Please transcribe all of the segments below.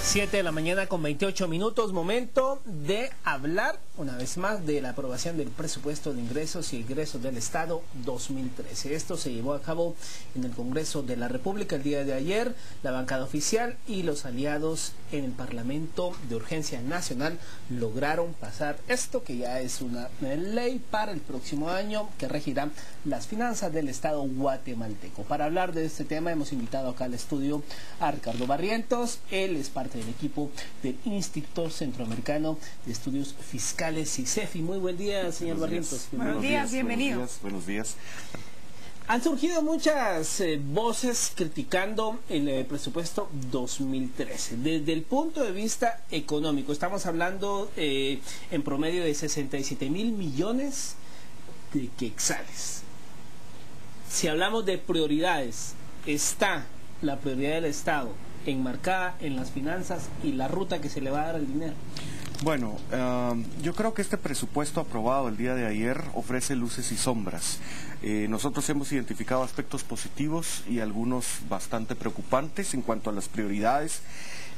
7 de la mañana con 28 minutos, momento de hablar una vez más de la aprobación del presupuesto de ingresos y egresos del Estado 2013. Esto se llevó a cabo en el Congreso de la República el día de ayer. La bancada oficial y los aliados en el Parlamento de Urgencia Nacional lograron pasar esto, que ya es una ley para el próximo año que regirá las finanzas del Estado guatemalteco. Para hablar de este tema hemos invitado acá al estudio a Ricardo Barrientos. Él es parte del equipo del Instituto Centroamericano de Estudios Fiscales, ICEFI. Muy buen día, señor Barrientos. Buenos días, bienvenido. Buenos días. Han surgido muchas voces criticando el presupuesto 2013. Desde el punto de vista económico, estamos hablando en promedio de 67,000 millones de quetzales. Si hablamos de prioridades, está la prioridad del Estado enmarcada en las finanzas y la ruta que se le va a dar al dinero. Bueno, yo creo que este presupuesto aprobado el día de ayer ofrece luces y sombras. Nosotros hemos identificado aspectos positivos y algunos bastante preocupantes en cuanto a las prioridades.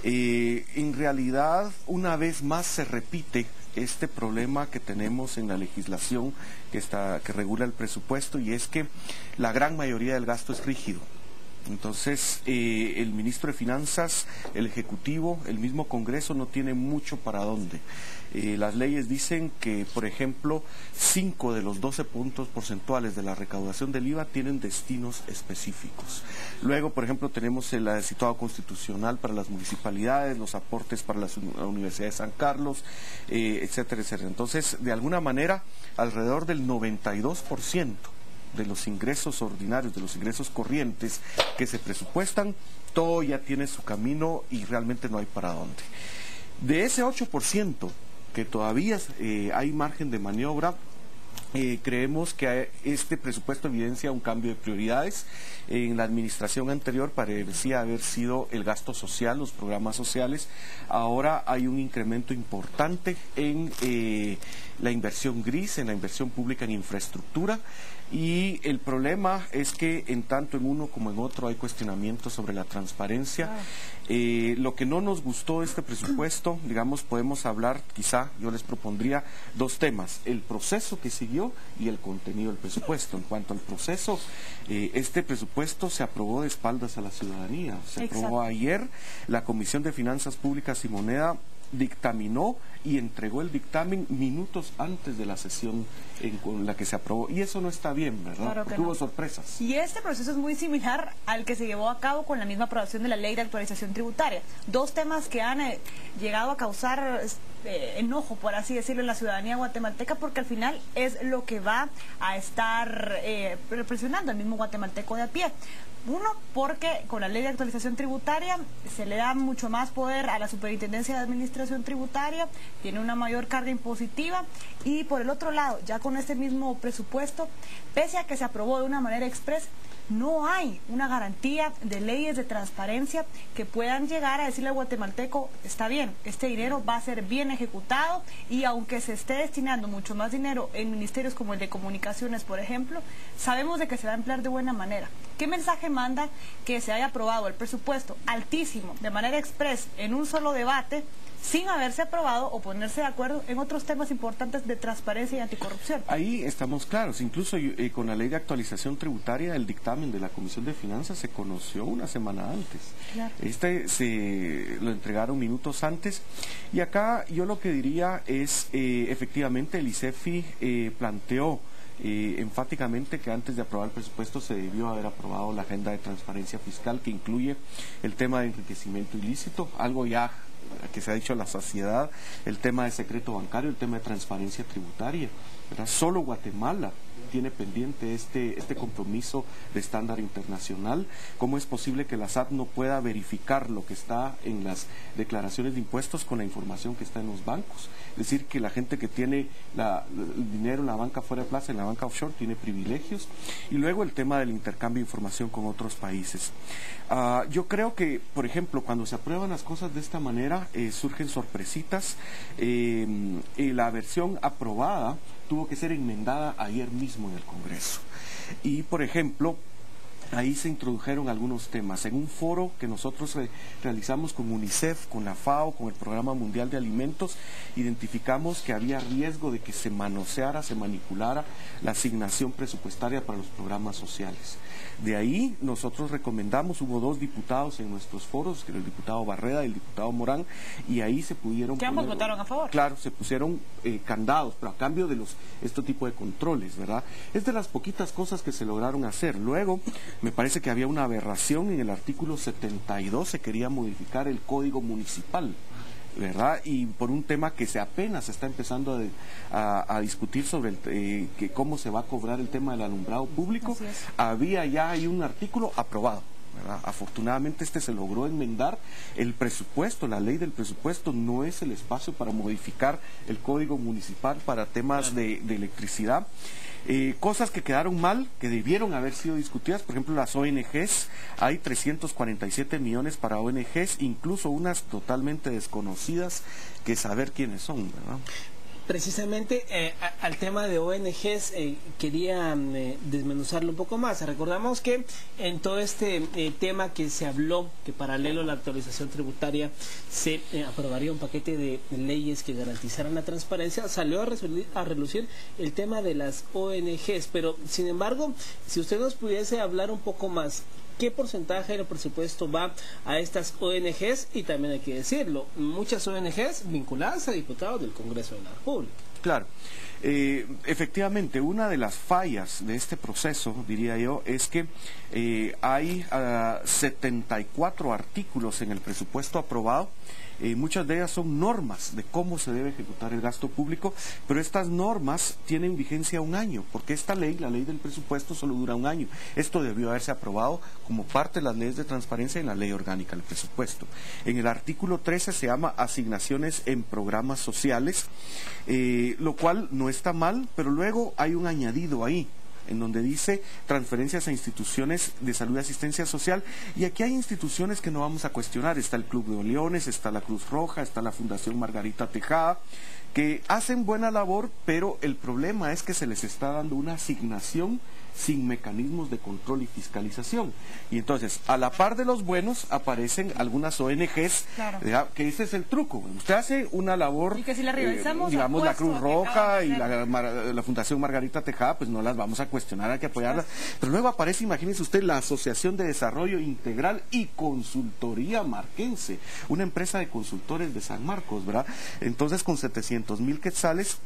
En realidad, una vez más se repite este problema que tenemos en la legislación que regula el presupuesto, y es que la gran mayoría del gasto es rígido. Entonces, el ministro de Finanzas, el Ejecutivo, el mismo Congreso no tiene mucho para dónde. Las leyes dicen que, por ejemplo, 5 de los 12 puntos porcentuales de la recaudación del IVA tienen destinos específicos. Luego, por ejemplo, tenemos el situado constitucional para las municipalidades, los aportes para la Universidad de San Carlos, etcétera, etcétera. Entonces, de alguna manera, alrededor del 92% de los ingresos ordinarios, de los ingresos corrientes que se presupuestan, todo ya tiene su camino y realmente no hay para dónde. De ese 8% que todavía hay margen de maniobra, creemos que este presupuesto evidencia un cambio de prioridades. En la administración anterior parecía haber sido el gasto social, los programas sociales. Ahora hay un incremento importante en la inversión gris, en la inversión pública en infraestructura. Y el problema es que en tanto en uno como en otro hay cuestionamientos sobre la transparencia. Lo que no nos gustó de este presupuesto, digamos, podemos hablar, quizá yo les propondría dos temas: el proceso que siguió y el contenido del presupuesto. En cuanto al proceso, este presupuesto se aprobó de espaldas a la ciudadanía. Se aprobó ayer. La Comisión de Finanzas Públicas y Moneda dictaminó y entregó el dictamen minutos antes de la sesión con la que se aprobó, y eso no está bien, ¿verdad? Claro que porque hubo no. sorpresas. Y este proceso es muy similar al que se llevó a cabo con la misma aprobación de la Ley de Actualización Tributaria. Dos temas que han llegado a causar enojo, por así decirlo, en la ciudadanía guatemalteca, porque al final es lo que va a estar represionando al mismo guatemalteco de a pie. Uno, porque con la Ley de Actualización Tributaria se le da mucho más poder a la Superintendencia de Administración Tributaria, tiene una mayor carga impositiva, y por el otro lado, ya con este mismo presupuesto, pese a que se aprobó de una manera express, no hay una garantía de leyes de transparencia que puedan llegar a decirle al guatemalteco: está bien, este dinero va a ser bien ejecutado, y aunque se esté destinando mucho más dinero en ministerios como el de Comunicaciones, por ejemplo, sabemos de que se va a emplear de buena manera. ¿Qué mensaje manda que se haya aprobado el presupuesto altísimo, de manera express, en un solo debate, sin haberse aprobado o ponerse de acuerdo en otros temas importantes de transparencia y anticorrupción? Ahí estamos claros. Incluso con la Ley de Actualización Tributaria, el dictamen de la Comisión de Finanzas se conoció una semana antes. Claro. Se lo entregaron minutos antes, y acá yo lo que diría es, efectivamente, el ICEFI planteó enfáticamente que antes de aprobar el presupuesto se debió haber aprobado la agenda de transparencia fiscal, que incluye el tema de enriquecimiento ilícito, algo ya que se ha dicho a la saciedad, el tema de secreto bancario, el tema de transparencia tributaria, ¿verdad? Solo Guatemala tiene pendiente este compromiso de estándar internacional. ¿Cómo es posible que la SAT no pueda verificar lo que está en las declaraciones de impuestos con la información que está en los bancos? Es decir, que la gente que tiene el dinero en la banca fuera de plaza, en la banca offshore, tiene privilegios. Y luego el tema del intercambio de información con otros países. Yo creo que, por ejemplo, cuando se aprueban las cosas de esta manera, surgen sorpresitas. La versión aprobada tuvo que ser enmendada ayer mismo en el Congreso. Y, por ejemplo, ahí se introdujeron algunos temas. En un foro que nosotros realizamos con UNICEF, con la FAO, con el Programa Mundial de Alimentos, identificamos que había riesgo de que se manoseara, se manipulara la asignación presupuestaria para los programas sociales. De ahí nosotros recomendamos, hubo 2 diputados en nuestros foros, el diputado Barreda y el diputado Morán, y ahí se pudieron... ¿Que ambos votaron a favor? Claro, se pusieron candados, pero a cambio de este tipo de controles, ¿verdad? Es de las poquitas cosas que se lograron hacer. Luego, me parece que había una aberración en el artículo 72, se quería modificar el Código Municipal, ¿verdad? Y por un tema que apenas se está empezando a discutir sobre que cómo se va a cobrar el tema del alumbrado público, había ya ahí un artículo aprobado, ¿verdad? Afortunadamente se logró enmendar. El presupuesto, la ley del presupuesto no es el espacio para modificar el Código Municipal para temas de electricidad. Cosas que quedaron mal, que debieron haber sido discutidas, por ejemplo las ONGs, hay 347 millones para ONGs, incluso unas totalmente desconocidas que saber quiénes son, ¿verdad? Precisamente al tema de ONGs quería desmenuzarlo un poco más. Recordamos que en todo este tema que se habló, que paralelo a la actualización tributaria se aprobaría un paquete de leyes que garantizaran la transparencia, salió a relucir el tema de las ONGs, pero sin embargo, si usted nos pudiese hablar un poco más, ¿qué porcentaje del presupuesto va a estas ONGs? Y también hay que decirlo, muchas ONGs vinculadas a diputados del Congreso de la República. Claro. Efectivamente, una de las fallas de este proceso, diría yo, es que hay 74 artículos en el presupuesto aprobado. Muchas de ellas son normas de cómo se debe ejecutar el gasto público, pero estas normas tienen vigencia 1 año, porque esta ley, la ley del presupuesto, solo dura 1 año. Esto debió haberse aprobado como parte de las leyes de transparencia en la ley orgánica del presupuesto. En el artículo 13 se llama asignaciones en programas sociales, lo cual no está mal, pero luego hay un añadido ahí, en donde dice transferencias a instituciones de salud y asistencia social, y aquí hay instituciones que no vamos a cuestionar. Está el Club de Leones, está la Cruz Roja, está la Fundación Margarita Tejada, que hacen buena labor, pero el problema es que se les está dando una asignación sin mecanismos de control y fiscalización. Y entonces, a la par de los buenos, aparecen algunas ONGs, claro, que ese es el truco. Usted hace una labor, y que si la revisamos, digamos, la Cruz Roja y la Fundación Margarita Tejada, pues no las vamos a cuestionar, hay que apoyarlas. Pero luego aparece, imagínese usted, la Asociación de Desarrollo Integral y Consultoría Marquense, una empresa de consultores de San Marcos, ¿verdad? Entonces, con 700,000 quetzales,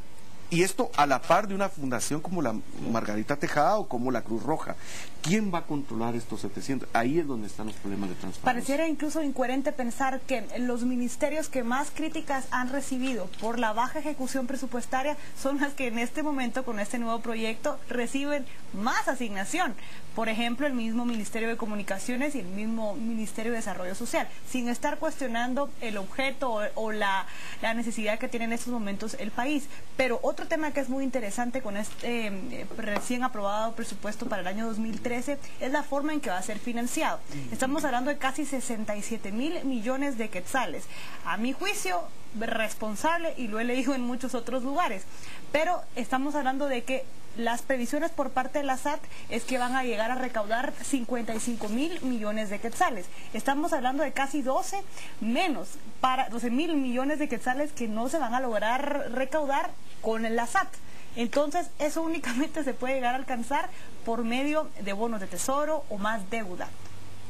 y esto a la par de una fundación como la Margarita Tejada o como la Cruz Roja. ¿Quién va a controlar estos 700? Ahí es donde están los problemas de transparencia. Pareciera incluso incoherente pensar que los ministerios que más críticas han recibido por la baja ejecución presupuestaria son las que en este momento, con este nuevo proyecto, reciben más asignación. Por ejemplo, el mismo Ministerio de Comunicaciones y el mismo Ministerio de Desarrollo Social, sin estar cuestionando el objeto o la necesidad que tiene en estos momentos el país. Pero otro tema que es muy interesante con este recién aprobado presupuesto para el año 2013 es la forma en que va a ser financiado. Estamos hablando de casi 67,000 millones de quetzales. A mi juicio, responsable, y lo he leído en muchos otros lugares. Pero estamos hablando de que las previsiones por parte de la SAT es que van a llegar a recaudar 55,000 millones de quetzales. Estamos hablando de casi 12,000 millones de quetzales que no se van a lograr recaudar con la SAT. Entonces, eso únicamente se puede llegar a alcanzar por medio de bonos de tesoro o más deuda.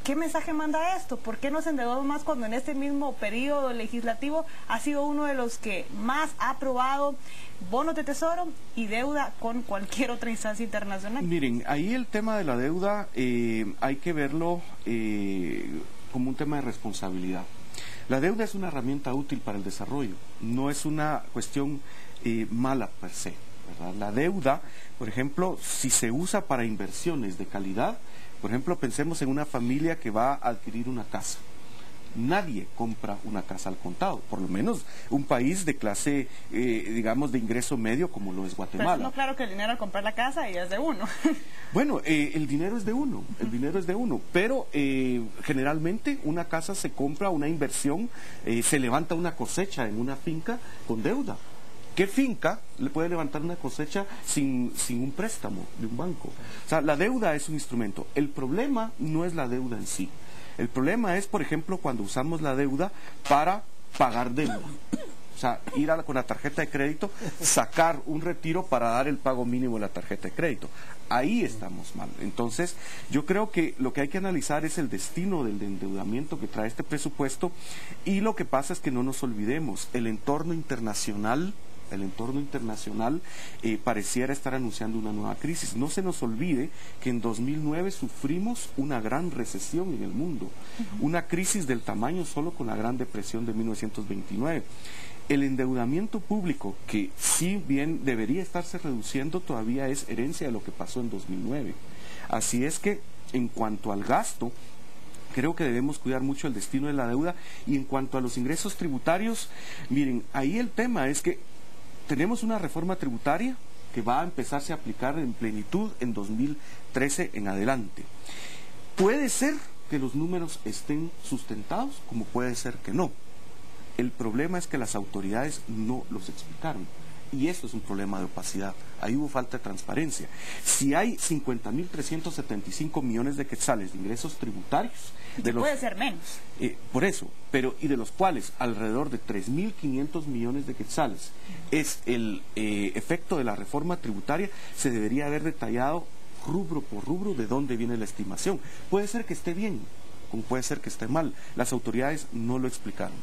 ¿Qué mensaje manda esto? ¿Por qué nos endeudamos más cuando en este mismo periodo legislativo ha sido uno de los que más ha aprobado bonos de tesoro y deuda con cualquier otra instancia internacional? Miren, ahí el tema de la deuda hay que verlo como un tema de responsabilidad. La deuda es una herramienta útil para el desarrollo, no es una cuestión mala per se, ¿verdad? La deuda, por ejemplo, si se usa para inversiones de calidad, por ejemplo, pensemos en una familia que va a adquirir una casa. Nadie compra una casa al contado, por lo menos un país de clase, digamos, de ingreso medio como lo es Guatemala. Pero no, claro que el dinero al comprar la casa ya es de uno. Bueno, el dinero es de uno, pero generalmente una casa se compra, una inversión, se levanta una cosecha en una finca con deuda. ¿Qué finca le puede levantar una cosecha sin un préstamo de un banco? O sea, la deuda es un instrumento. El problema no es la deuda en sí. El problema es, por ejemplo, cuando usamos la deuda para pagar deuda. O sea, ir con la tarjeta de crédito, sacar un retiro para dar el pago mínimo de la tarjeta de crédito. Ahí estamos mal. Entonces, yo creo que lo que hay que analizar es el destino del endeudamiento que trae este presupuesto, y lo que pasa es que no nos olvidemos, el entorno internacional pareciera estar anunciando una nueva crisis. No se nos olvide que en 2009 sufrimos una gran recesión en el mundo, una crisis del tamaño solo con la Gran Depresión de 1929. El endeudamiento público, que si bien debería estarse reduciendo, todavía es herencia de lo que pasó en 2009. Así es que, en cuanto al gasto, creo que debemos cuidar mucho el destino de la deuda. Y en cuanto a los ingresos tributarios, miren, ahí el tema es que tenemos una reforma tributaria que va a empezarse a aplicar en plenitud en 2013 en adelante. Puede ser que los números estén sustentados, como puede ser que no. El problema es que las autoridades no los explicaron, y eso es un problema de opacidad. Ahí hubo falta de transparencia. Si hay 50.375 millones de quetzales de ingresos tributarios, puede ser menos. Por eso, pero y de los cuales alrededor de 3.500 millones de quetzales es el efecto de la reforma tributaria, se debería haber detallado rubro por rubro de dónde viene la estimación. Puede ser que esté bien, como puede ser que esté mal. Las autoridades no lo explicaron.